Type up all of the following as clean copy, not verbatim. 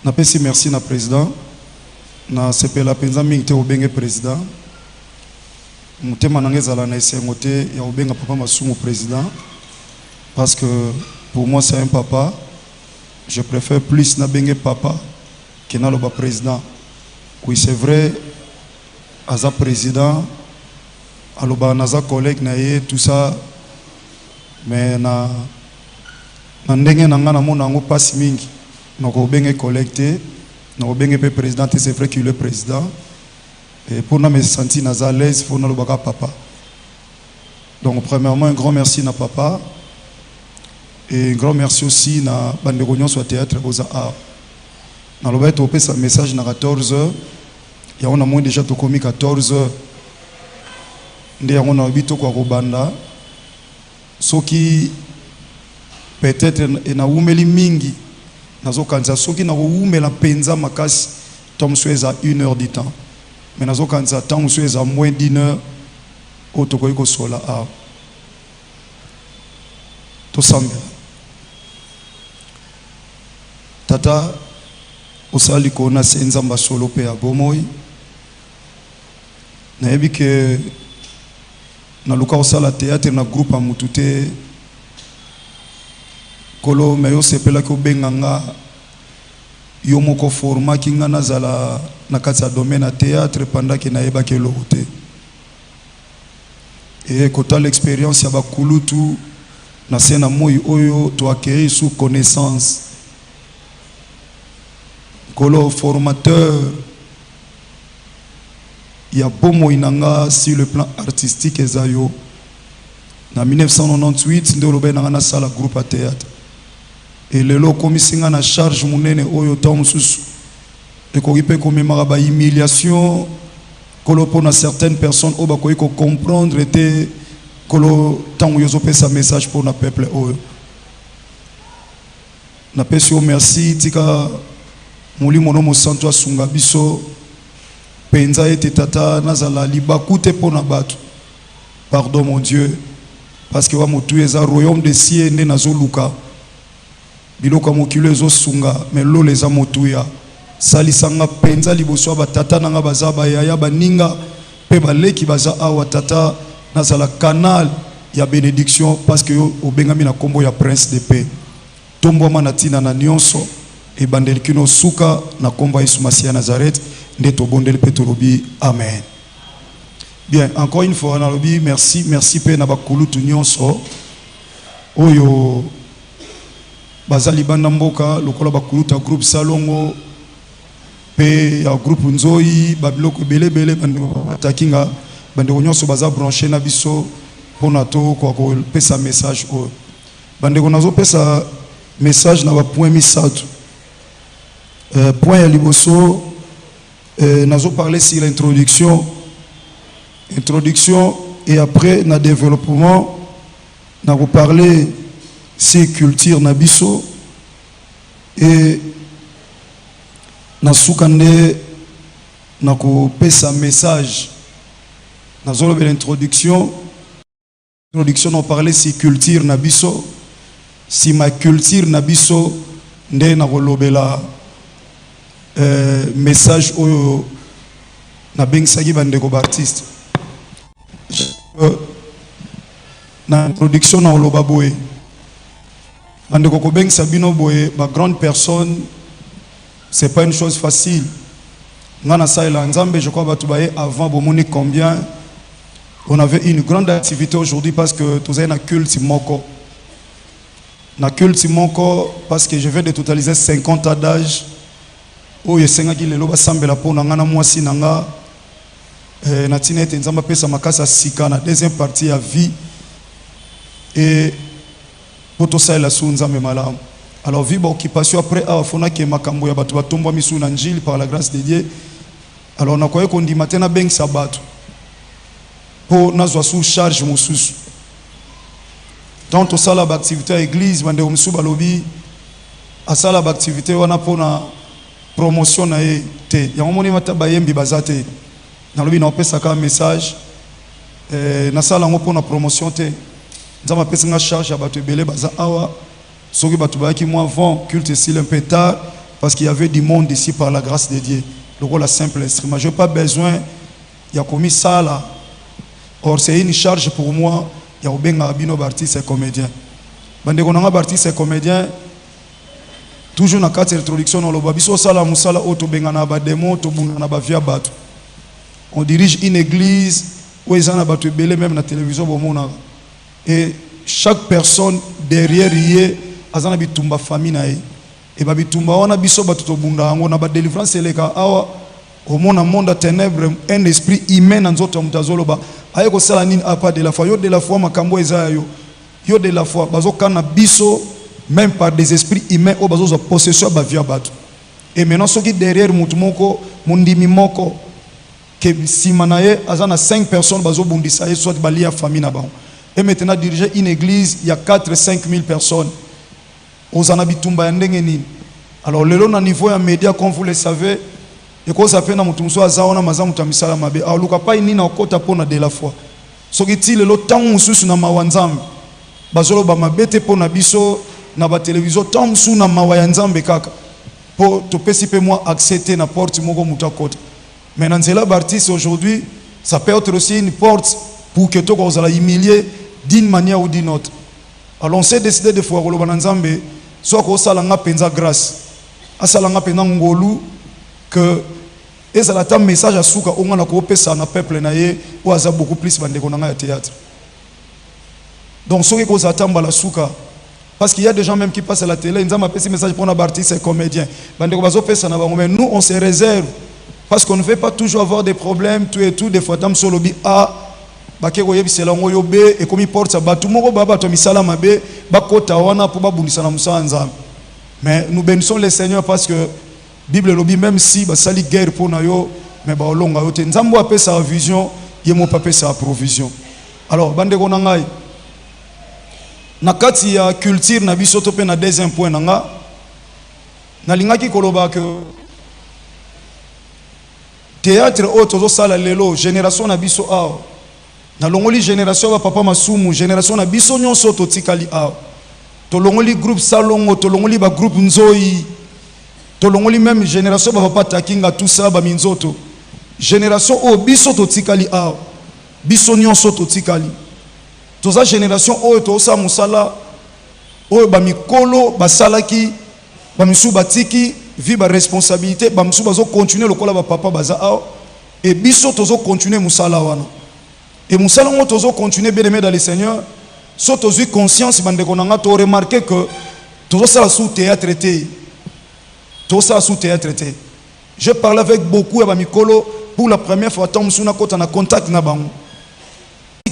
Napesi merci na président. Na sepela penza mingi te obenge président. Mutema nangezala na esengo te ya obenga papa Masumu président. Parce que pour moi c'est un papa. Je préfère plus na benge papa que na loba président. Oui, c'est vrai, Aza président, aloba naza collègue na ye tout ça, mais na ndenge na ngana mona ngo passe mingi. Noko benge collecté, noko benge pe président, c'est vrai qu'il est président. Et pour na me sentir naza à l'aise, faut na loba papa. Donc premièrement un grand merci na papa et un grand merci aussi na bandeko nyonso wa théâtre boza art. Na loba to pesa message na 14h. Il y a moins déjà to commis 14h. Ndé on a habité kwa robanda. Soki peut-être na umeli mingi. Nazo kanza soki na umela penza makasi tom soueza 1h du temps. Mais nazo kanza temps soueza moins d'1h otoko ko sola a. To sambela. Tata osali ko na senza mbasolo pe abomoi. Nayebi que na luka osala théâtre na groupe amutute kolo meyo sepela ko benganga yo moko format ki nga nazala na kati ya domaine ya théâtre pendant que nayeba ke lote et kota l'expérience ya bakulutu na sena moi oyo to acquérir sous connaissance kolo formateur. Il y a beaucoup inanga sur le plan artistique et zayo. En 1998, nous avons na sala groupe à théâtre. Et le lot comme singa na charge munene oyo tom susu. Et ko ipe ko memara ba humiliation kolo pona certaines personnes oba ko comprendre était kolo tant yo zope sa message pour na peuple oyo. Na pesi o merci tika muli mono mo santo asunga biso. Penza ete tata nazala libakute pona batu. Pardon mon Dieu. Parce que wa motu eza royaume de cieux ne nazoluka. Biloko mokilo ezo sunga mais lo les amotuya. Salisanga penza liboso ba tata nanga bazaba ya baninga pe baleki baza awa tata nazala canal ya bénédiction parce que obengami na kombo ya prince de paix. Tombo manatina na nyonso e bandelikino suka na kombo ya Yesu Masia Nazareth. Amen. Bien, encore une fois, merci pe na bakulu tunyonso. Oyo bazali banda mboka lokola bakulu ta groupe Salongo pe ya groupe Nzoi babiloko belebele takinga bande nyonso baza branché na biso pona to ko pesa message o. Bande nazo pesa message na ba point misatu. Point ya liboso nous avons parlé sur l'introduction et après le développement nous avons parlé sur culture nabiso et nous avons fait un message. Nous avons l'introduction nous avons parlé sur culture nabiso si ma culture nabiso nous avons message au na bengsagi bandeko artiste na production na oloba boye bandeko ko bengsa bino boye ba grande personne c'est pas une chose facile ngana sa ela nzambe je crois batu baye avant bomoni combien on avait une grande activité aujourd'hui parce que tous na culte moko parce que je viens de totaliser 50 ans d'âge. Oh yesenga ki lelo basambela pona ngana mwasi nanga na tinete nzamba pesa makasa sika na deuxième partie ya vie et poto sa la su nzambe malamu. Alors vie ba occupation après a fona ke makambo ya batu batomba misu na njili par la grâce de Dieu. Alors na koye kondi matena beng sabatu po nazwa sous charge mususu. Tant to sala ba activité à église bande omsu balobi a sala ba activité wana pona promotion na te ya moni mata bayembi bazate na lobi na opesa ka message na sala ngo pona promotion te nzama pesa nga charge ya bato ebele baza awa soki bato bayaki moi avant culte s'il un peu tard parce qu'il y avait du monde ici par la grâce de Dieu. Le rôle simple instrument. Je n'ai pas besoin, il y a commis ça là. Or, c'est une charge pour moi. Il y a bien un artiste et comédien. Quand on a un artiste et comédien, toujours dans la carte d'introduction, on dirige une église où ils ont même la télévision. Et chaque personne derrière y a une famille. Et babitumba wana biso batuto bunda ngo na ba délivrance eleka awa au monde à ténèbres un esprit humain nzoto mutazolo ba ayeko sala nini apa de la foi yo de la foi makambo eza yo de la foi bazo kana biso même par des esprits humains au bazo possession ba via batu et maintenant ceux qui derrière mutu moko mundimi moko que simanaye azana 5 personnes bazo bundisa et soit balia famille na ba et maintenant diriger une église il y a 4-5 000 personnes. Alors, le long niveau des médias, comme vous le savez, et quand ça fait na mutumso azaona mazamu tamisala mabe. Alors, luka pa ini na okota pona de la foi. So kiti le temps mususu na mawanzambe. Bazolo ba mabete pona biso na ba télévision temps musu na mawanzambe kaka. Pour te pesipe moi accepter na porte moko mutakota. Mais dans cela l'artiste aujourd'hui, ça peut être aussi une porte pour que toi vous allez humilier d'une manière ou d'une autre. Alors, on s'est décidé de faire le bananzambe. Soit qu'on salanga penza grâce, à salanga penza ngolu que et ça l'attend message à souka on a coopé ça na peuple naie ou aza beaucoup plus bande qu'on a théâtre. Donc ceux qui attendent la souka parce qu'il y a des gens même qui passent à la télé, ils ont un petit message pour un artiste et comédien. Bande qu'on fait ça na mais nous on se réserve parce qu'on ne veut pas toujours avoir des problèmes tout et tout des fois tam solo bi a bakeko yebisela ngo yobe et comme il porte ça batu moko baba to misala mabe bakota wana pour babundisa na musanza. Mais nous bénissons le Seigneur parce que Bible lobi même si ba sali guerre pour na yo mais ba olonga yo te nzambo apé sa vision yemo papé sa provision. Alors bande ko ngai na kati ya culture na biso to pe na deuxième point nanga na lingaki koloba que théâtre auto sala lelo génération na biso a na longoli génération ba papa masumu génération na biso nyonso to tikali a to longoli groupe salongo to longoli ba groupe nzoi to longoli même génération ba papa takinga tout ça ba minzoto génération o biso to tikali a biso nyonso to tikali to za génération o to sa musala o ba mikolo ba salaki ba misu batiki vi ba responsabilité ba misu bazo continuer lokola ba papa baza a et biso to zo continuer musala wana. Et nous allons continuer bien aimé dans le Seigneur. Soit tu as conscience, tu as remarqué que tu as sous théâtre traité. Tu as sous théâtre traité. Je parle avec beaucoup de Mikolo pour la première fois. Tu as un contact na bango.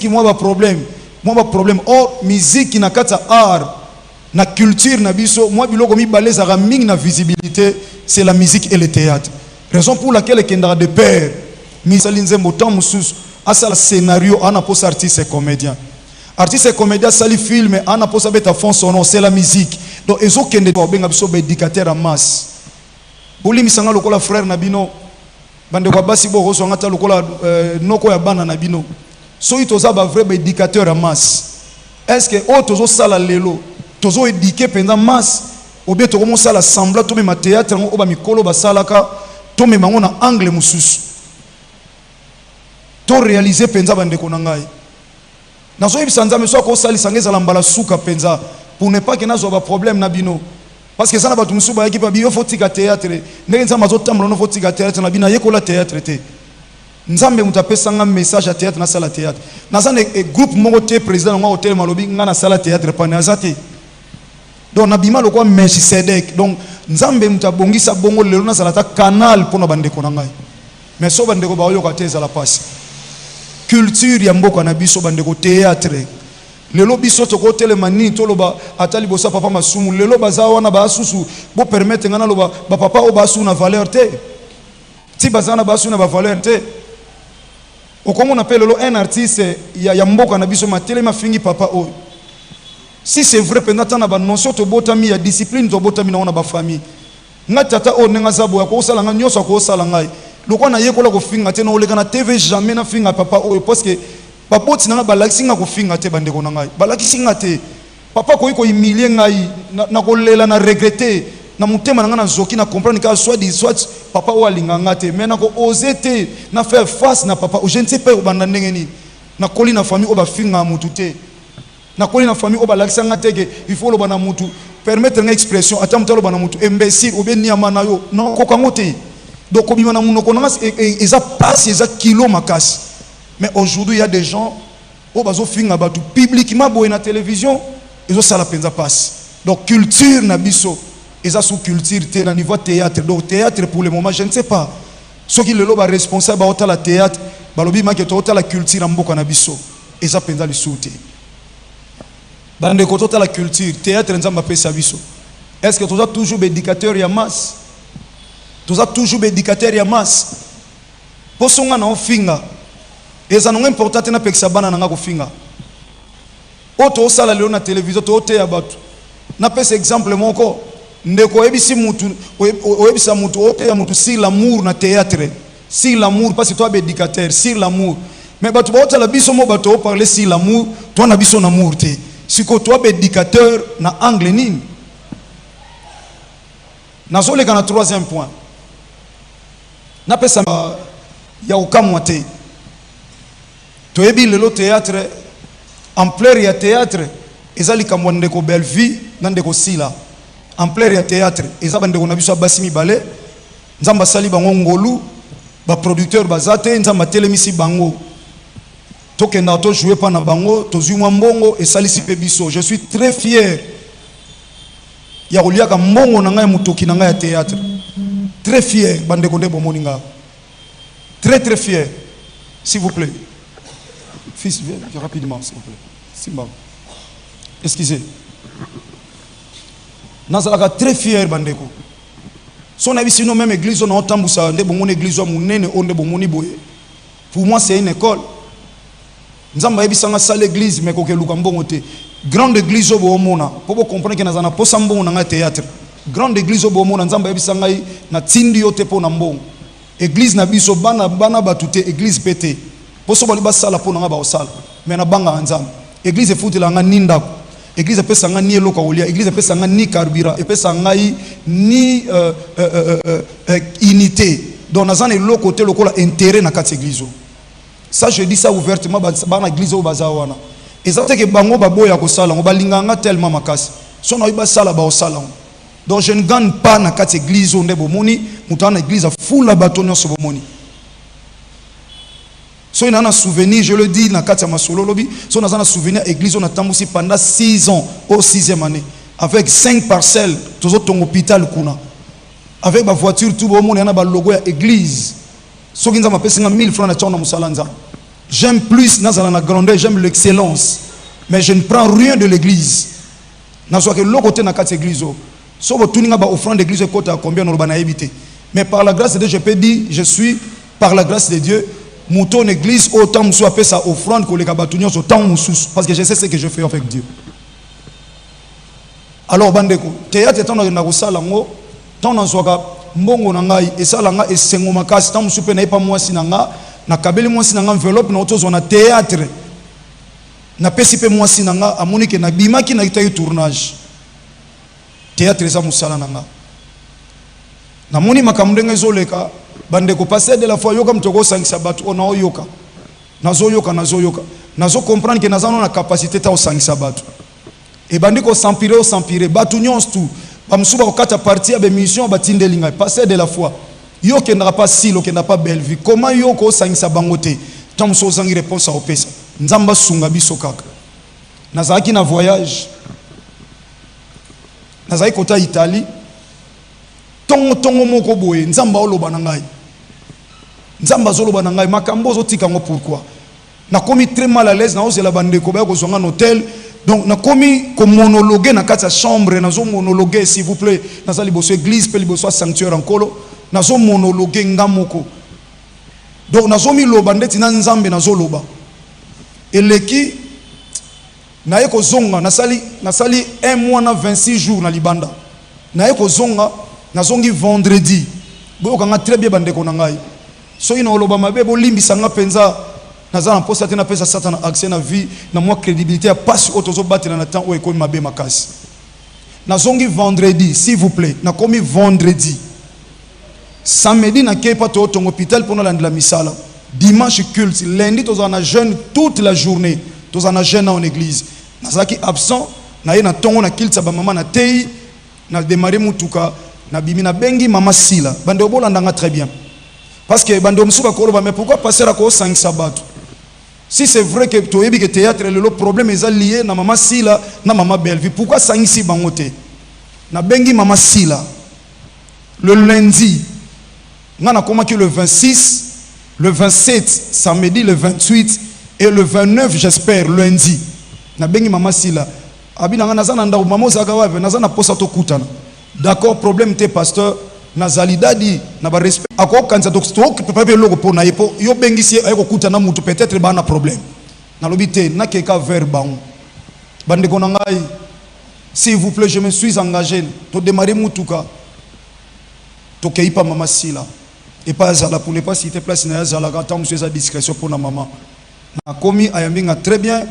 Moi pas problème. Or musique qui n'a qu'à art, na culture na biso. Moi biloko mi balé za raming na visibilité, c'est la musique et le théâtre. Raison pour laquelle les kendra de père, misalinze motan musus. À ça le scénario, on a posé artiste et comédien. Artiste et comédien, ça le film, on a posé à fond son nom, c'est la musique. Donc, ils ont qu'un éducateur en masse. Pour lui, misanga lokola frère nabino, bande kwa basi bo roso ngata lokola noko ya bana nabino. So itoza ba vrai éducateur en masse. Est-ce que oh tozo sala lelo, tozo éduquer pendant masse, ou bien to commence à l'assembler to me théâtre ngo ba mikolo ba salaka, to me mango na angle mususu. To réaliser penza bande konangai nazo ibisanza meso ko sali sangeza lambala suka penza pour ne pas que nazo ba problème na bino parce que ça na batu musuba ekipa bio fotika théâtre ndenge nzamba zo tamlo no fotika théâtre na bina yekola théâtre te nzambe mutapesa nga message à théâtre na sala théâtre na ça ne groupe moko te président nga hôtel malobi nga na sala théâtre pa na azate donc na bima lokwa Melchisedek donc nzambe mutabongisa bongo lelo na sala ta canal pour na bande konangai mais so bande ko ba yo ka teza la passe culture ya mboka na biso bande ko théâtre lelo biso to ko telemani to loba atali bosa papa masumu lelo baza wana ba susu bo permettre ngana loba ba papa o ba su na valeur te ti bazana ba su na ba valeur te o comme on appelle lelo un artiste ya mboka na biso matele mafingi papa o si c'est vrai pendant na ba notion to botami ya discipline to botami na ona ba famille ngatata o nenga zabo ya ko sala nga nyoso ko sala ngai loko na yekola ko finga te no leka na TV jamais na finga papa o parce que papa tinanga balaki nga ko finga te bande ko ngai balaki singa te papa ko humilier ngai na ko lela na regretter na mutema na zoki na comprendre que soit papa ou alinganga te mais na ko oser te na faire face na papa je ne sais pas obanda ndenge ni na koli na famille oba finga mutu te na koli na famille oba lakisanga te que il faut loba na mutu permettre une expression atamta loba na mutu imbécile ou bien niama na yo non ko kango te donc obima na munoko na eza passe eza kilo makasi mais aujourd'hui il y a des gens obazo finga batu publiquement boye na télévision ezo sala penza passe donc culture na biso eza sous culture te na niveau théâtre donc théâtre pour le moment je ne sais pas ceux qui le loba responsable ba la théâtre balobi ma ke to la culture mboka na biso eza penza li souté bande ko to la culture théâtre nzamba pesa biso est-ce que tu as toujours éducateur ya masse tu as toujours éducateur ya masse posonga na ofinga eza non important na pekisa bana na ngako finga oto sala leo na télévision to te ya batu na pesa exemple moko ndeko ebisi mutu oyebisa mutu ote ya mutu si l'amour na théâtre si l'amour parce que toi éducateur si l'amour mais batu ba la biso mo batu parler si l'amour toi na biso na amour te si ko toi éducateur na angle nini na zole kana troisième point na pesa ya ukamwa te to ebi lelo théâtre ampleur ya théâtre ezali kamwa ndeko belle vie na ndeko sila ampleur ya théâtre ezaba ndeko na biso basimi balé nzamba sali bango ngolu ba producteur bazate nzamba telemisi bango tokenda to jouer pa na bango to zui mbongo et salisi pe biso je suis très fier ya oliaka mbongo na ngai mutoki na ngai ya théâtre très fier bandeko ndebo moninga très très fier s'il vous plaît fils viens rapidement s'il vous plaît simba excusez nazalaka très fier bandeko son avis sinon même église on a tambusa ndebo mon église o munene o ndebo moni boye pour moi c'est une école nzamba ebisanga salle église mais ko ke luka mbongo te grande église o bo mona pour comprendre que nazana posa mbongo na nga théâtre grande église o bo mona nzamba ebisanga na tindi yo te po na mbongo église na biso bana batute église pété poso bali basala po na nga ba osala mais na banga nzamba église efutela nga ninda église pesa nga ni eloko olia église pesa nga ni carburant et pesa nga ni unité donc nazana eloko te lokola intérêt na kati église. Ça je dis ça ouvertement bana église o bazawana ezate ke bango baboya ko sala ngo balinganga tellement makasi so na iba sala ba osala donc je ne gagne pas na kati église onde bomoni mutana église full la batonyo so bomoni so ina na souvenir je le dis na kati ya masolo lobi so na zana souvenir église on a tambusi pendant 6 ans au 6e année avec 5 parcelles tozo tongo hôpital kuna avec ba voiture tout bomoni na ba logo ya église. Ce qui m'a payé 1000 francs na tchana musalanza. J'aime plus nazala na grandeur, j'aime l'excellence, mais je ne prends rien de l'église. Na so ke lokote na kati église. So bo tuninga ba offrande d'église côté à combien on bana éviter. Mais par la grâce de Dieu, je peux dire je suis par la grâce de Dieu mouton église autant musu apé sa offrande que les kabatunyo so tant musus parce que je sais ce que je fais avec Dieu. Alors bandeko, théâtre tant na ko sala ngo tant na soka mbongo na ngai esala nga esengo makasi tamu supe na ipa mwasi na nga na kabeli mwasi na nga enveloppe na otozo na théâtre na pesi pe mwasi na nga amoni ke na bimaki na itayi tournage théâtre eza musala na nga na moni makambo ngai zoleka bande ko passer de la foi yoka mtoko sangisa batu ona oyoka nazo comprendre que nazano na capacité ta osangisa batu e bandi ko s'empirer batu nyons tout Bamsuba okata partie ya mission batindelinga passer de la foi yo ke n'a pas si lo ke n'a pas belle vie comment yo ko sangisa bangote tant so zangi réponse à opesa nzamba sunga biso kaka nazaki na voyage nazaki kota Italie tongo moko boye nzamba oloba na ngai nzamba zoloba na ngai makambo zotika ngo pourquoi na komi très mal à l'aise na ozela bandeko ba ko zonga na hôtel. Donc, na komi comme monologuer na kati chambre, na zo monologuer s'il vous plaît, na za liboso église, pe liboso sanctuaire en kolo, na zo monologuer ngamoko. Donc, na zo mi loba ndeti na nzambe na zo loba. Eleki na yeko zonga na sali 1 mois na 26 jours na libanda. Na yeko zonga na zongi vendredi. Boyo kanga très bien bandeko na ngai. So ina loba mabe bo limbisa nga penza. Naza na posa tena pesa satana accès na vie na moi crédibilité à passe autozo battre na temps où école mabe makasi nazongi vendredi s'il vous plaît na komi vendredi samedi na kepa to tongo hôpital pour la misala dimanche culte lundi to na jeûne toute la journée to na jeûne en église nazaki absent na ye na tongo na culte ba maman na tei na démarrer mutuka na bimi na bengi mama Sila bande obolanda très bien parce que bande musuka ko mais pourquoi passer à ko 5 sabat si c'est vrai que tu que théâtre le problème est lié na mama Sila na mama Bellevue pourquoi ça ici bangote na bengi mama Sila le lundi ngana koma que le 26 le 27 samedi le 28 et le 29 j'espère lundi na bengi mama Sila abina ngana za nda mama zaka wapi na za na posa to kutana d'accord problème te pasteur nazali dadi na ba respect ako kanza to peut pas logo pour na yepo yo bengi si ayeko kutana mutu peut-être ba na problème na lobité na keka vers baon bande ko ngai s'il vous plaît je me suis engagé to démarrer mutuka to keipa mama Sila et pas à la pour ne pas citer place na za la quand monsieur sa discrétion pour na maman na komi ayambinga très bien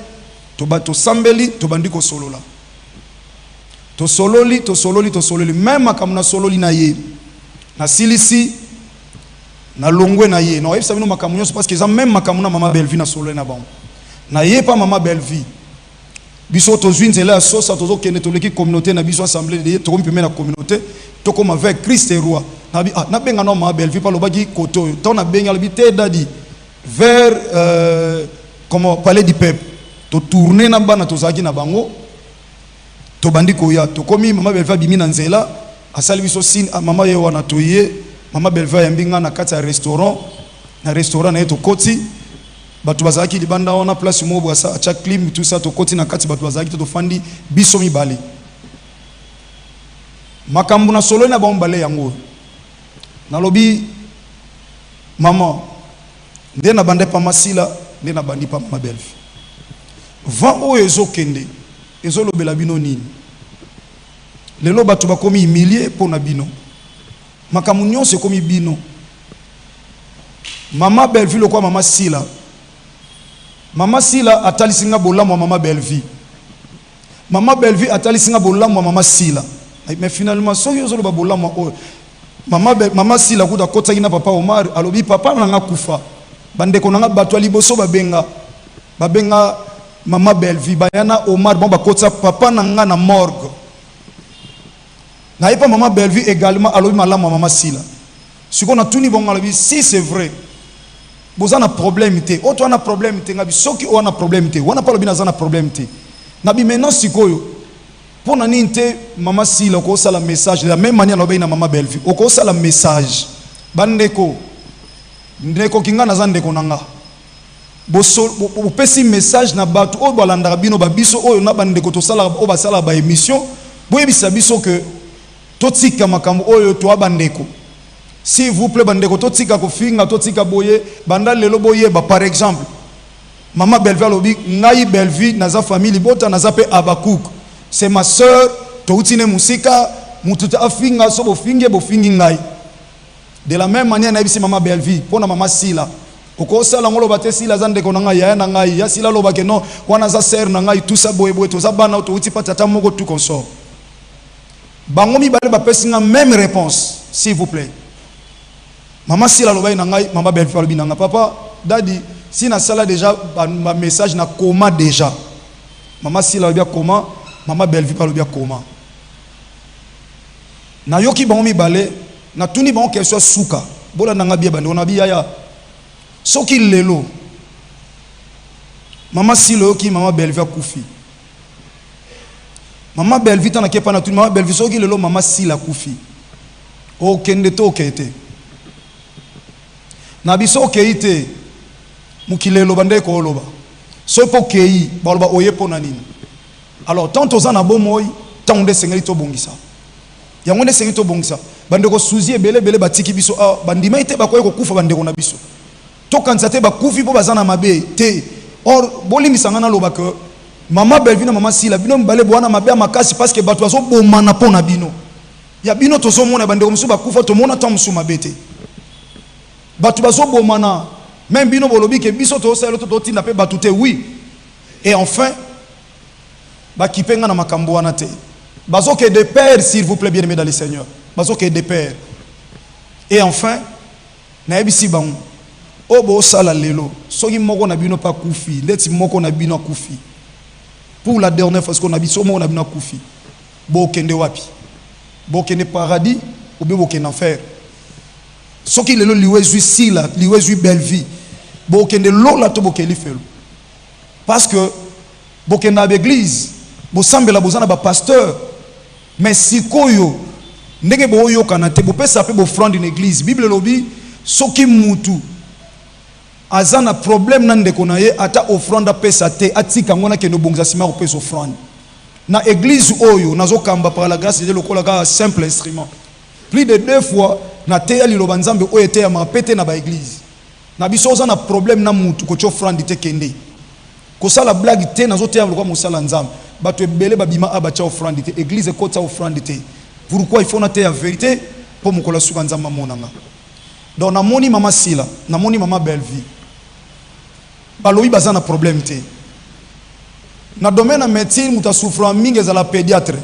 to bato sambeli to bandiko solola to sololi même makamna sololi na ye na silisi na longwe na ye no efsa bino makamunyo parce que ça même makamuna mama Bellevue na solo na bango na ye pa mama Bellevue biso to zwinzela sosa tozo kene to leki communauté na biso assemblée de to kompi na communauté to comme avec Christ et roi na bi na benga no mama Bellevue pa lobaki koto to na benga lobi te dadi vers comment palais du peuple to tourner na bana to zaki na bango to bandiko ya to komi mama Bellevue bimi na nzela asali biso sin mama ye wana toye mama Bellevue yambinga na kati ya restaurant na yeto koti batu bazaki libanda wana place mo bwasa acha clim tout ça to koti na kati batu bazaki to fandi biso mibali makambu na solo na bombale yango na lobi mama nde na bande pa masila nde na bandi pa mama Bellevue va oyo ezokende ezolobela bino nini lelo batu bakomi humilié pour na bino makamu nyonso komi bino mama Bellevue lokwa mama Sila atalisinga bolamu mama Bellevue atalisinga bolamu mama Sila mais finalement soki ozoloba bolamu oyo mama Sila kuda kota ina papa Omar alobi papa nanga kufa bandeko nanga bato liboso babenga mama Bellevue bayana Omar bon bakota papa nanga na morgue na yepa mama Bellevue également alobi malamu mama Sila siko na tuni bon alobi si c'est vrai bozana problème te oto na problème te ngabi soki o na problème te wana pa lobi na zana problème te nabi maintenant sikoyo pona ninte mama Sila ko sala message de la même manière lobi na mama Bellevue ko sala message bandeko ndeko kinga na zande ko nanga bo pesi message na batu o balanda bino babiso oyo na bandeko to sala o basala ba émission boyebisa biso que totika makambo oyo to bandeko s'il vous plaît bandeko totika ko finga totika boye banda lelo boye ba par exemple mama Bellevue lobi ngai Bellevue naza famille bota naza pe Abakouk c'est ma sœur to utine musika mututa afinga so bo fingi ngai de la même manière na bisi mama Bellevue pona mama Sila oko sala ngolo bate Sila zande ko nanga ya na ngai ya Sila loba ke non wana za sœur na ngai tout ça boye to za bana to uti patata moko tout consort bangomi bale ba pesinga même réponse s'il vous plaît mama Sila loba na ngai mama Bellevue lobi nanga papa dadi si na sala déjà ba message na coma déjà mama Sila lobi coma mama Bellevue lobi coma na yoki bangomi bale na tuni bango question suka bola nanga bia bande ona bia ya soki lelo mama Sila yoki mama Bellevue kufi mama Bellevue tana kepa na tuni mama Bellevue soki lelo mama Sila kufi o kende to kete na biso keite mukilelo bande ko loba so po kei baloba oyepo na nini alors tant aux ana bomoy tant de sengeli to bongisa yango de sengeli to bongisa bande ko suzi ebele batiki biso bandima ite bakoye ko kufa bande ko na biso to kansate bakufi po bazana mabe te or bolimisa ngana loba que mama Bellevue na mama Sila bino mbale bwana mabe makasi parce que bato azo bomana pona bino ya bino to so mona bande ko musu bakufa to mona tam musu mabete batu baso bomana même bino bolobi ke biso to sala to tinda pe batu te oui et enfin ba kipenga na makambo wana te Bazo que de père, s'il vous plaît, bien aimé dans le Seigneur. Bazo que de père. Et enfin, naebisi bango. Obo sala lelo. Soki moko na bino pa kufi. Ndeti moko na bino kufi. Pour la dernière fois, ce qu'on a dit, somo na bino kufi. Bo kende wapi. Bo kende paradis ou bien bo kende enfer. Soki lelo liwe zui sila, liwe zui belle vie. Bo kende lola to bo kende felo. Parce que bo kende na l'église, bo sambela bozana ba pasteur. Mais si koyo ndenge bo yo kanate bo pesa pe bo front d'une église. Bible lobi soki mutu azana problème na ndeko na ye ata offrande pesa te atika ngona ke no bongza sima ko pesa offrande. Na église oyo nazo kamba par la grâce de Dieu lokola ka simple instrument. Plus de 2 fois na te ya liloba nzambe oyo te ya mapete na ba église. Na biso za na problème na mutu ko offrande te kende. Ko sala blague te nazo te ya lokwa mosala nzambe. Bato ebele babima abacha offrande te église ko ta offrande te. Pourquoi il faut na te ya vérité pour mukola suka nzamba monanga. Donc na moni mama sila, na moni mama belle vie. Balobi baza na problème te. Na domaine na médecine muta souffrant mingi za la pédiatre.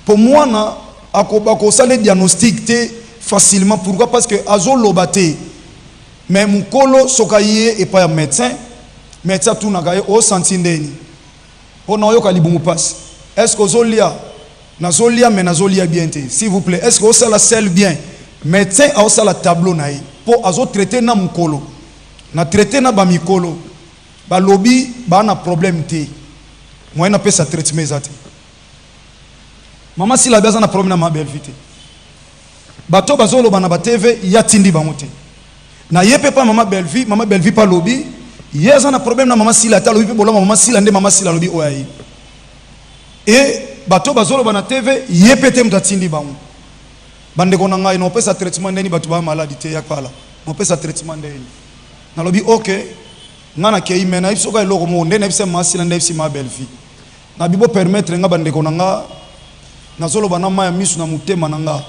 Pour moi na akoba ko sale diagnostic te facilement. Pourquoi? Parce que azo lobate. Mais mukolo sokaye et pas médecin. Médecin tout na gaye o senti ndeni. On a eu kalibungu passe. Est-ce que zolia nazolia mais nazolia bien te. S'il vous plaît, est-ce que ça la selle bien? Médecin a ça la tableau naï. Pour azo traiter na mukolo. Na traiter na ba mikolo. Ba lobby ba na problème te. Moi na pesa traitement zate. Maman si la base na problème na ma belle vite. Bato bazolo bana ba TV ya tindi ba mote. Na yepe pa mama belle vie pa lobby. Yeza na problème na mama si la ta lobby pe bolama mama si la nde mama si la lobby oyayi. Et bato bazolo bana TV yepe te mtatindi ba mo. Bande ko na ngai no pesa traitement ndeni bato ba maladie te yakala. No pesa traitement ndeni. Na lobby OK. Ngana ke imena ifso ka eloko mo ndeni ifse masi la ndefsi ma belle vie. Na bibo permettre nga bande ko na nga nazolo bana ma ya misu na mutema na nga.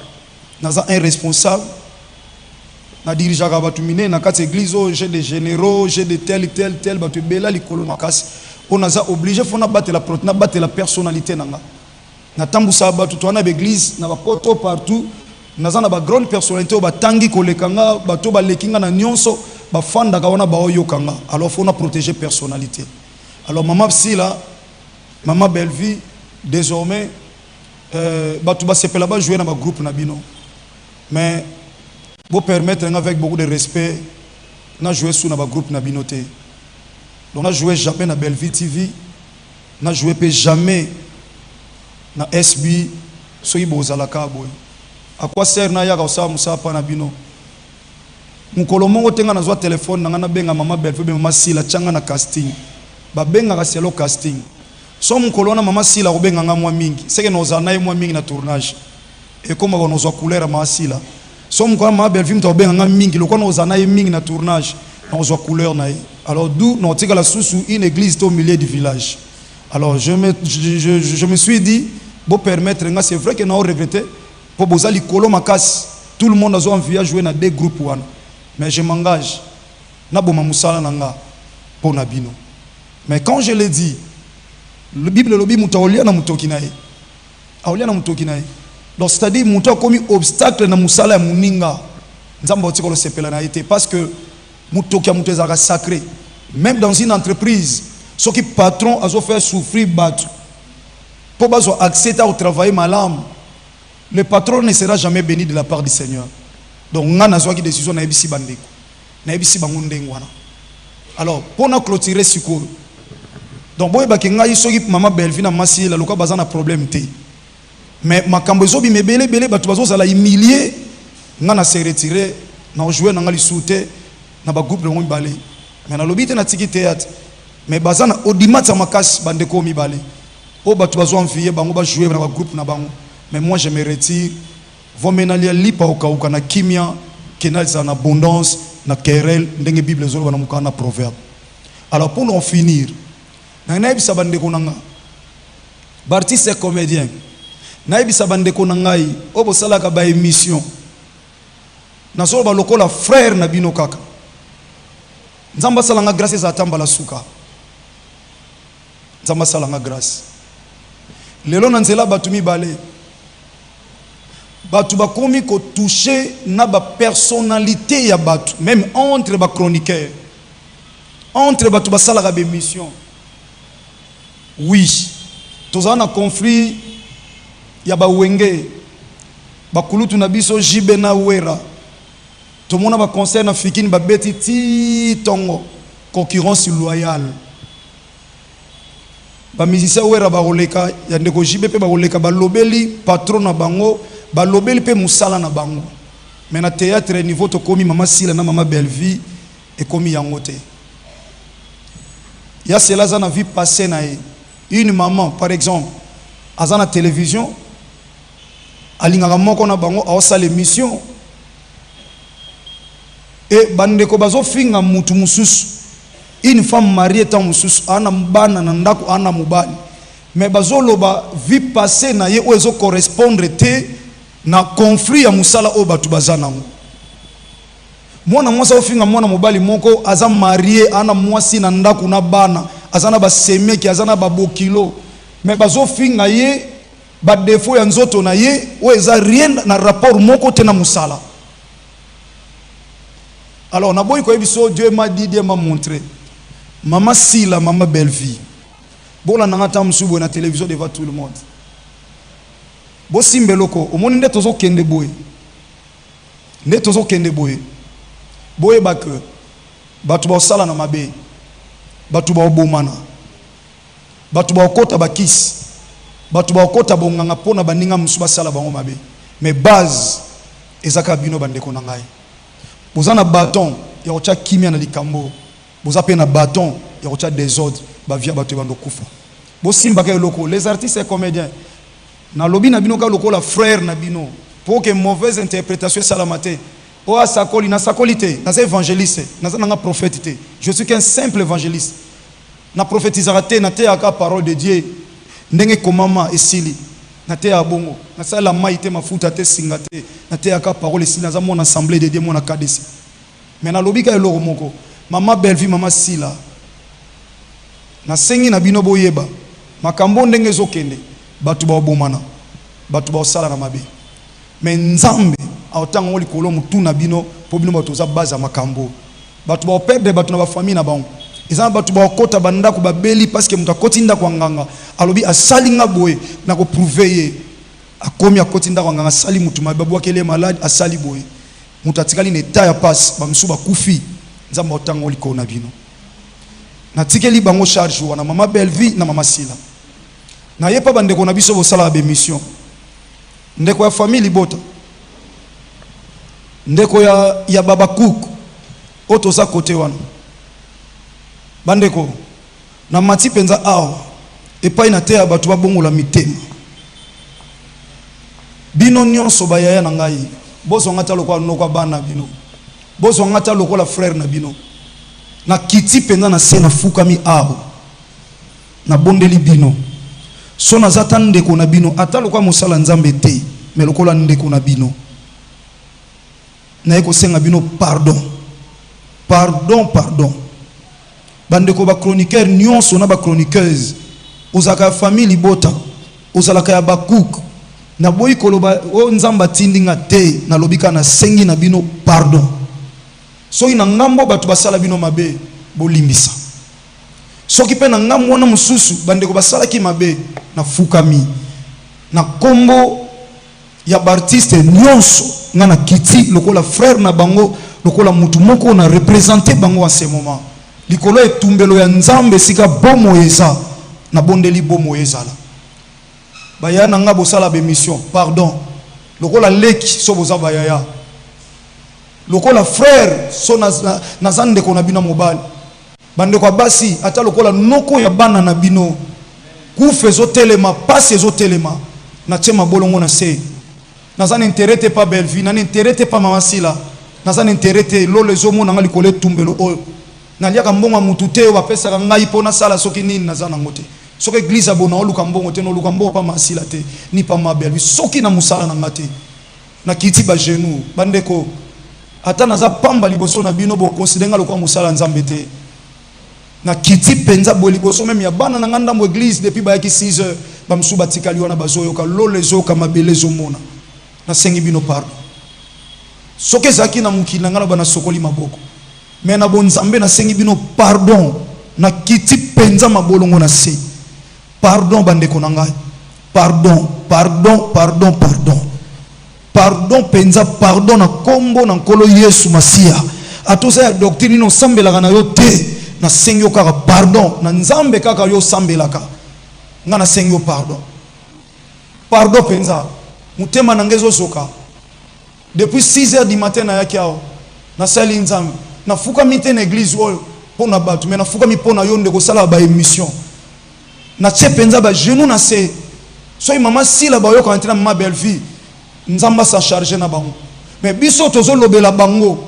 Naza irresponsable. Na dirija ka batu mine na kati église j'ai des généraux, j'ai de tel batu bela likolo makasi. On a obligé fona battre la personnalité na nga. Na tambusa batu to na église na ba poto partout. Naza na ba grande personnalité ba tangi kolekanga bato ba lekinga na nyonso ba fanda ka wana ba oyokanga. Alors faut na protéger personnalité. Alors maman Sila, maman belle vie désormais bato ba sepela ba jouer na ba groupe na bino. Mais vous permettre avec beaucoup de respect na jouer sous na ba groupe na bino te. Donc na jouer jamais na Belle Vie TV, na jouer pe jamais na SB soyi bozala ka boy. À quoi sert na ya ka sa musa pa na bino? Mukolo mongo tenga na zwa téléphone na ngana benga mama Belle Vie mama Sila changa na casting. Ba benga ka selo casting. So mukolo na mama Sila ko benga nga mwa mingi. Seke no za na mwa mingi na tournage. Et comme on zwa couleur mama Sila. So mukolo mama Belle Vie to benga nga mingi lokwa no za na mingi na tournage. On zwa couleur na. Alors d'où nous tika la sous une église au milieu du village. Alors je me suis dit bon permettre c'est vrai que nous regretté pour bozali kolo makas tout le monde a envie à jouer dans deux groupes one. Mais je m'engage na boma musala nanga pour nabino. Mais quand je l'ai dit le Bible lobi mutaolia na mutoki nae. Aolia na mutoki nae. Donc c'est-à-dire muto a commis obstacle na musala ya muninga. Nzamba otiko lo sepela na été parce que mutoki a mutezaka sacré. Même dans une entreprise, ce qui patron a fait souffrir battu. Pour accepter au travail malade, le patron ne sera jamais béni de la part du Seigneur. Donc on a une décision na ebisi bandeko. Na ebisi bangunde ngwana. Alors pour na clôturer ce cours. Donc boy ba kenga yiso ki mama Belle Vie na masi la loka bazana problème te. Mais makambo zo bi mebele bele batu bazo sala humilier ngana se retirer na jouer na ngali souté na ba groupe le balé. Mais na lobite na tiki théâtre. Mais bazana odimata makas bandeko mi balé. O batu bazo envier bango ba jouer na ba groupe na bango. Mais moi je me retire. Vos menalia lipa okauka na kimia kenal en abondance na querelle ndenge Bible zo na mukana proverbe. Alors pour en finir, na naibi sabandeko nanga. Bartiste et comédien. Naibi sabandeko nangai o bosala ka ba émission. Na so ba lokola frère na bino kaka. Nzamba salanga grâce za tamba la suka. Nzamba salanga grâce. lelo na nzela batu mibale batu bakomi ko toucher na ba personnalité ya batu, même entre ba chroniqueurs, entre batu basalaka ba mission. Oui, tozana na conflit ya ba wenge bakulutu na biso jibe na wera, tomona ba concert na fikini ba beti ti tongo, concurrence loyale. Ba musicien wera ba roleka ya ndeko jibe pe ba roleka ba lobeli patron na bango, ba lobeli pe musala na bango. Mais na théâtre niveau to komi mama Sila na mama Belleville et komi yango te. Ya cela za na vie passée na ye. Une maman par exemple aza na télévision alingaka moko na bango aosala émission et bandeko bazo finga mutu mususu. Une femme mariée tant mususu ana mbana na ndako ana mubali, mais bazo loba vie passée na ye ozo correspondre te na conflit ya musala o batu bazana ngo. Mwana mwasa ofinga mwana mobali moko aza marié ana mwasi na ndako na bana azana ba semeki azana ba bokilo, mais bazo finga ye ba défaut ya nzoto na ye o eza rien na rapport moko te na musala. Alors na boy ko ebiso Dieu m'a dit, Dieu m'a montré. Maman Sila, maman Belleville. Bon la nangata msubo na télévision devant tout le monde. Bo simbeloko, o moni ndeto zo kende boy. Ndeto zo kende boy. Boy ba que batu ba sala na mabe. Batu ba bomana. Batu ba kota ba kiss. Batu ba kota bonganga pona baninga msuba sala bango mabe. Mais base ezaka bino bandeko na ngai. Bozana bâton ya ocha kimia na likambo. Vous avez un bâton, il y a des désordre, bavia batu bando kufa. Bo simba ke loko, les artistes et comédiens. Na lobi na bino ka loko la frère na bino. Pour que mauvaise interprétation salamate. O asakoli na sakolité, na évangéliste, na nga prophète. Je suis qu'un simple évangéliste. Na prophétisera te na te aka parole de Dieu. Ndenge komama esili. Na te abongo. Na sala maite mafuta te singate. Na te aka parole esili na za mon assemblée de Dieu mon akadesi. Mais na lobi ka loko moko. Mama Belleville, mama Sila. Na sengi na bino boyeba. Makambo ndenge zokende. Batu ba bomana. Batu ba osala na mabe. Mais nzambe aotanga ngoli kolo mutu na bino po bino batu za baza makambo. Batu ba perdre batu na ba famille na bango. Ezana batu ba kota banda ko babeli parce que mutu akotinda kwa nganga. Alobi asalinga boye na ko prouver ye. Akomi akotinda kwa nganga sali mutu mababu akele malade asali boye. Mutu atikali ne ta ya passe ba msuba kufi. Nzamba otango liko na bino. Na tikeli bango charge wana mama Belleville na mama Sila. Na yepa bandeko na biso bo sala ba mission. Ndeko ya famille bota. Ndeko ya baba kuku. Oto za kote wana. Bandeko na mati penza awa epai na te ya batu ba bongo la mitema. Bino nyonso ba yaya na ngai. Bozo ngata lokwa nokwa bana bino. Bozo ngata lokola frère na bino. Na kiti penza na sena fukami aho. Na bondeli bino. So na zata ndeko na bino. Ata lokwa musala nzambe te. Me lokola ndeko na bino. Na eko senga bino pardon. Pardon, pardon. Bandeko ba chroniqueur nyonso na ba chroniqueuse. Ozaka famille bota. Ozalaka ya bakuk. Na boyi koloba o nzamba tindinga te. Na lobika na sengi na bino pardon. Soki na ngambo batu basala bino mabe bolimbisa. Soki pe na ngambo wana mususu bandeko basala ki mabe na fukami. Na kombo ya bartiste nyonso nga na kiti lokola frère na bango lokola mutu moko na représenter bango en ce moment. Likolo etumbelo ya nzambe sika bomo eza na bondeli bomo ezala. Baya na nga bosala be mission pardon. Lokola leki so boza bayaya. Lokola frère so nazande ko na bino mobali bande kwa basi ata lokola noko ya bana na bino kufezo telema passe ezo telema na tema bolongo na se nazana interete pa Belleville na interete pa mama Sila nazana interete lo lezo mona ngali kole tumbelo oyo na liaka mbongo mutu te wa pesa ngai pona sala soki nini nazana ngote soki église abona oluka mbongo te no luka mbongo pa mama Sila te ni pa mama Belleville soki na musala na ngate na kiti ba genou bande ko ata naza pamba liboso na bino bo considérer lokwa musala nzambe te na kiti penza bo liboso même ya bana na nganda mo église depuis ba yaki 6 heures bamsu batikali wana bazoyoka lolo ezoyoka mabele ezomona nasengi bino pardon soki ezalaki na mokili na ngai na bana sokoli maboko me na bonzambe nasengi bino pardon na kiti penza mabolongo na se pardon bandeko na ngai pardon pardon pardon pardon pardon penza pardon na kombo na nkolo Yesu Masiya atoza ya doctrine no sambelaka na yo te na sengi yo kaka pardon na nzambe kaka yo sambelaka nga na sengi yo pardon pardon penza mutema na ngezo soka depuis 6h du matin na yaki ao na sali nzambe na fuka mite na église oyo pona batu mais na fuka mi pona yo ndeko sala ba émission na tche penza ba genou na se soy mama sila ba yo ko antena ma belle fille nzamba sa charger na bango mais biso tozo lobela bango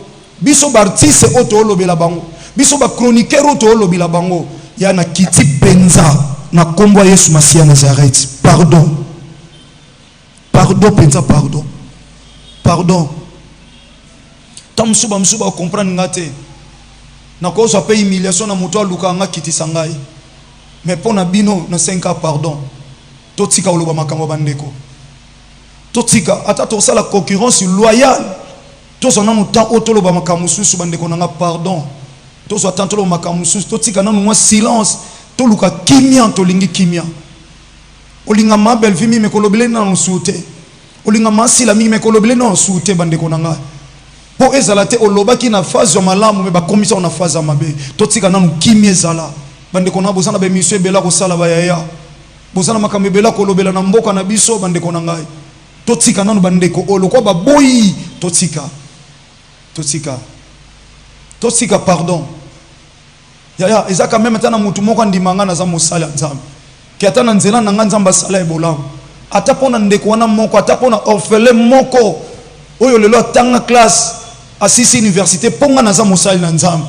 biso ba artiste oto lobela bango biso ba chroniqueur oto lobela bango ya na kiti penza na kombo Yesu Masiya Nazareth pardon pardon penza pardon pardon tam suba msuba comprendre ngate na ko so pe humiliation na moto aluka nga kiti sangai mais pona bino na 5 ans pardon totika oloba makambo bandeko totika ata to sala concurrence loyale to so nanu temps otoloba makambo susu bandeko na nga pardon to so tantolo makambo susu totika nanu mwa silence to luka kimia to lingi kimia olinga ma belle fille me kolobele na nsuute olinga ma sila mi me kolobele na nsuute bandeko na nga po ezala te olobaki na phase ya malamu me ba commission na phase ya mabe totika nanu kimia ezala bandeko na bozana be mission bela ko sala ba yaya bozana makambo bela kolobela na mboka na biso bandeko na ngai totika nanu bandeko oloko ba boyi totika pardon yaya ezaka même tana mutu moko ndimanga na za mosala nzambe ki ata na nzela na nzamba sala ebolam ata pona ndeko wana moko ata pona orphelin moko oyo lelo tanga classe asisi université ponga na za mosala na nzambe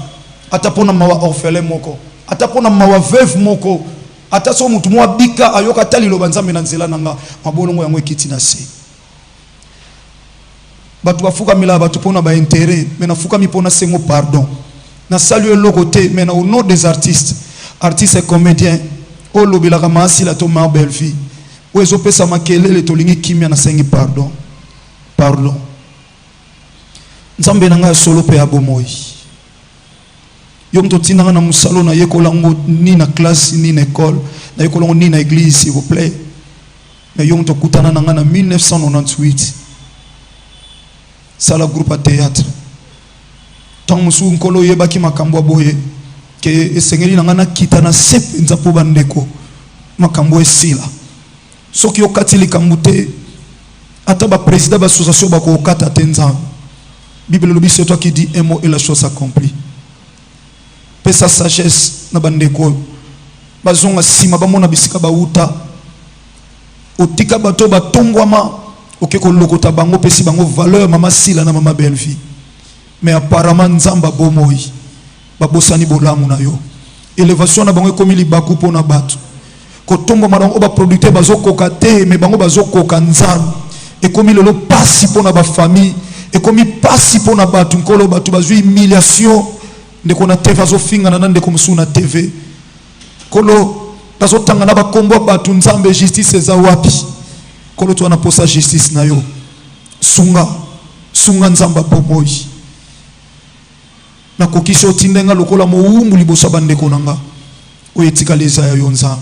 ata pona mawa orphelin moko ata pona mawa veuve moko ata so mutu mwa bika ayoka talilo banzambe na nzela nanga mabolongo yango ekiti na se batu bafuka mila batu pona ba intérêt mais na fuka mi pona sengo pardon na saluer le côté mais au nom des artistes et comédiens o lobela kama si la to ma belle fille o ezo pesa makelele to lingi kimia na sengi pardon nzambe na nga solo pe abomoyi yom to tinanga na musalo na yekolango ni na classe ni na école na yekolango ni na église s'il vous plaît mais yom to kutana na nga na 1998 sala groupe à théâtre tant musu nkolo yebaki makambo boye ke esengeli na nga na kita na sepenza po bandeko makambo esila soki okati likambo te ata ba président ba association ba ko okata te nzambe Bible lobi c'est toi qui dis un mot et la chose s'accomplit pesa sagesse na bandeko bazonga sima bamona bisika ba uta otika bato batombwama okeko lokota bango pesi bango valeur mama sila na mama belle fille mais apparemment nzamba bomoi babosani bolamu na yo élévation na bango komi libaku pona bato kotombo marango ba producteur bazokoka te mais bango bazokoka nzambe et komi lelo pasi pona ba famille et komi pasi pona bato nkolo bato bazui humiliation ndeko na TV azofinga na ndeko musu na TV kolo bazotanga na bakombo bato nzambe justice eza wapi kolo to na posa justice na yo sunga nzamba bomoi na kokisho tindenga lokola moumbu libosa bandeko nanga oyetika ya yo nzambe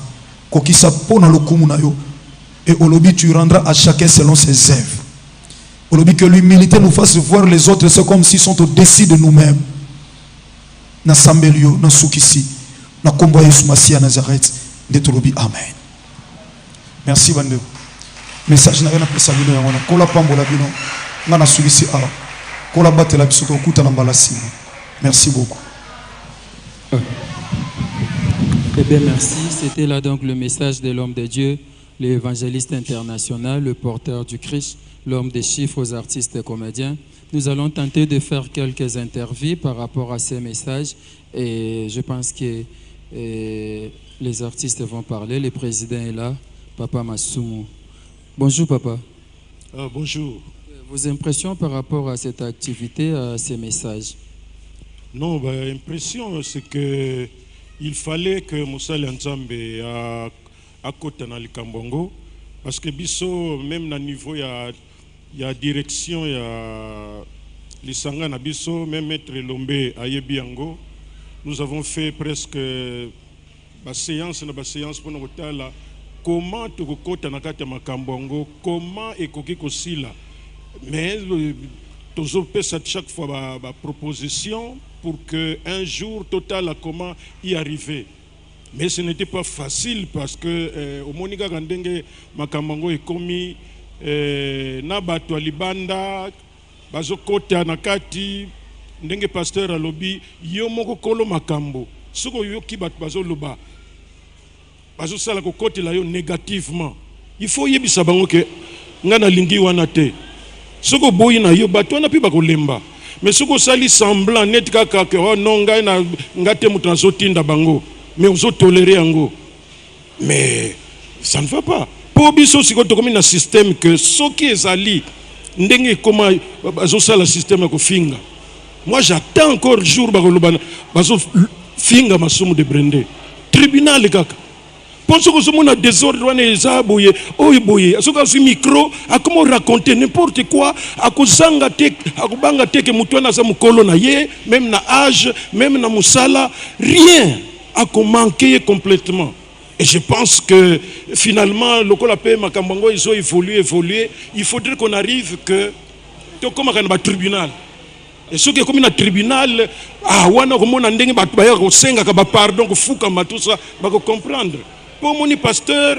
kokisa pona lokumu na yo et olobi tu rendras à chacun selon ses œuvres olobi que l'humilité nous fasse voir les autres c'est comme s'ils sont au-dessus de nous-mêmes na sambelio na sukisi na kombo Yesu Masiya Nazareth de tolobi amen. Merci bandeko message na yana pesa bino yango na kola pambola bino nga na sukisi a kola batela biso to kuta na mbalasi. Merci beaucoup. Eh bien, merci. C'était là donc le message de l'homme de Dieu, l'évangéliste international, le porteur du Christ, l'homme des chiffres aux artistes et comédiens. Nous allons tenter de faire quelques interviews par rapport à ces messages et je pense que les artistes vont parler. Le président est là, Papa Masumu. Bonjour, Papa. Bonjour. Vos impressions par rapport à cette activité, à ces messages? Non, l'impression c'est que il fallait que Moussa Nzambe akota na likambongo parce que biso même na niveau ya direction ya lisanga na biso même maître Lombe ayebi yango. Nous avons fait presque séance pour nous kotala comment tokota na kati ya makambongo, comment ekoki kosila. Mais toujours pesa chaque fois ma proposition pour que un jour total à comment y arriver. Mais ce n'était pas facile parce que au Monika Gandenge Makamango est commis na bato libanda bazo kota nakati ndenge pasteur a lobby yo moko kolo makambo soko yo ki bato bazo loba bazo sala ko kote la yo négativement. Il faut yebisa bango ke ngana lingi wana te. Soko boyi na yo bato wana pi bakolemba. Mais soko sali semblant net kaka ke oh non ngai na ngate mutu nazotinda bango. Mais on tolérer yango. Mais ça ne va pas. Pour biso siko to comme un système que soki ezali ndenge comment bazo sala système ko finga. Moi j'attends encore jour bakolobana bazo finga masumu de Brende. Tribunal kaka. Pense que ce monde a désordre, on est aboyé, oiboyé. Ce qu'on micro, à comment raconter n'importe quoi, à kozanga tek, à kubanga tek, mutwana za mukolo na ye, même na âge, même na musala, rien à manquer complètement. Et je pense que finalement, le colapé Makambango, ils ont évolué. Il faudrait qu'on arrive que, comme un tribunal. Et ce qui est comme un tribunal, ah, wana komona ndenge batu baya ko senga ka ba pardon ko fuka matusa, ba ko comprendre. Pour mon pasteur,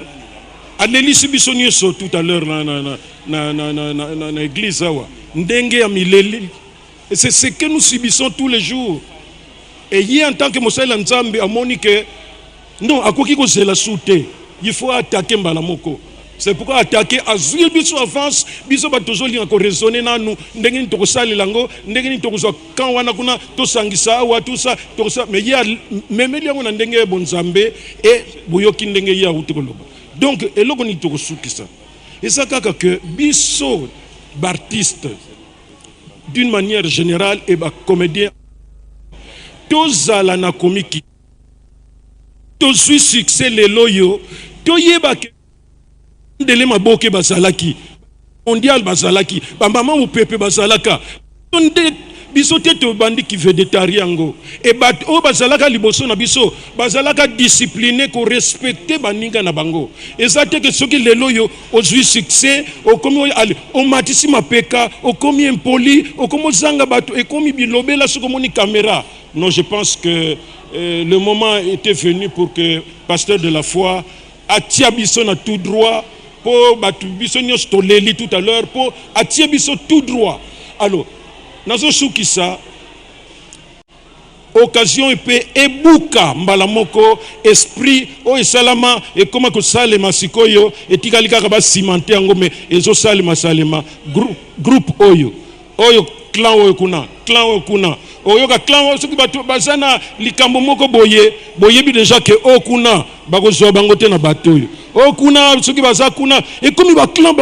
à l'église bisonyeso tout à l'heure na église awa ndenge ya mileli. Et c'est ce que nous subissons tous les jours. Et hier en tant que Mosala Nzambe a monique non à quoi qui cause la soute. Il faut attaquer Mbalamoko. C'est pourquoi attaquer Azul biso avance biso ba toujours li encore raisonner na nous ndenge ni to sala lango ndenge ni to quand wana kuna to sangisa wa tout ça mais il y a même li ngona ndenge bonzambe et boyoki ndenge ya utikoloba. Donc eloko ni to sukisa. Et ça kaka que biso d'artiste d'une manière générale et ba comédien tozala na komiki to suis succès le loyo to yeba ndele maboke basalaki mondial basalaki ba mama ou pepe basalaka onde biso te to bandi ki végétariango et bat o basalaka liboso na biso basalaka discipliné ko respecter baninga na bango et ça te que soki lelo yo ozui succès o komi o matisi mapeka o komi impoli o komo zanga bato e komi bilobela soko moni caméra. Non, je pense que le moment était venu pour que pasteur de la foi atia biso na tout droit pour batu biso nyos to leli tout à l'heure pour atia biso tout droit. Alors nazo sukisa occasion epé ebuka mbala moko esprit o esalama et comment que salema sikoyo etikalika ka ba cimenter yango mais ezo salema groupe oyo clan oyo kuna oyo ka clan oyo soki batu bazana likambo moko boye bi déjà que okuna bakozwa bango te na bato oyo okuna soki baza kuna et comme ba clan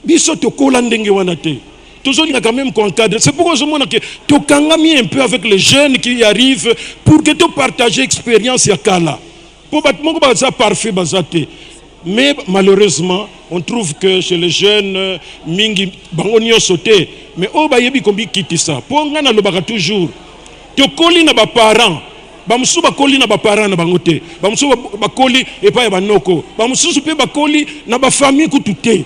biso to kola ndenge wana te. Toujours il y a quand même encadrer. C'est pourquoi je montre que tu kangami un peu avec les jeunes qui arrivent pour que tu partages l'expérience ya kala. Pour battre baza parfait bazate. Mais malheureusement, on trouve que chez les jeunes mingi bangonio sauté. Mais oh ba yebi kombi kiti ça. Pour ngana lo baka toujours. Tu koli na ba parents. Ba musu ba koli na ba parents na bangote. Ba musu ba koli et pas ba noko. Ba musu pe ba koli na ba famille kututé.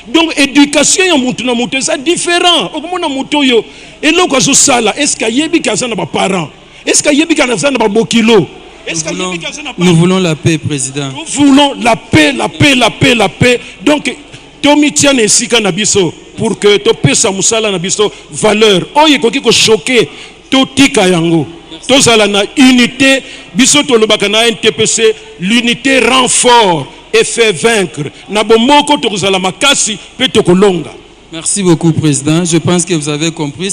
Donc éducation ya mutu na mutu c'est différent. Okomona mutu yo eloko zo sala est-ce que yebi kazana ba parents? Est-ce que yebi kazana ba bokilo? Nous voulons la paix, président. Nous voulons la paix. Donc tomi tiane esika na biso pour que to pesa musala na biso valeur. Oye koki ko choquer to tika yango. Tozala na unité biso to lobaka na NTPC l'unité rend fort et fait vaincre. Merci beaucoup, Président. Je pense que vous avez compris.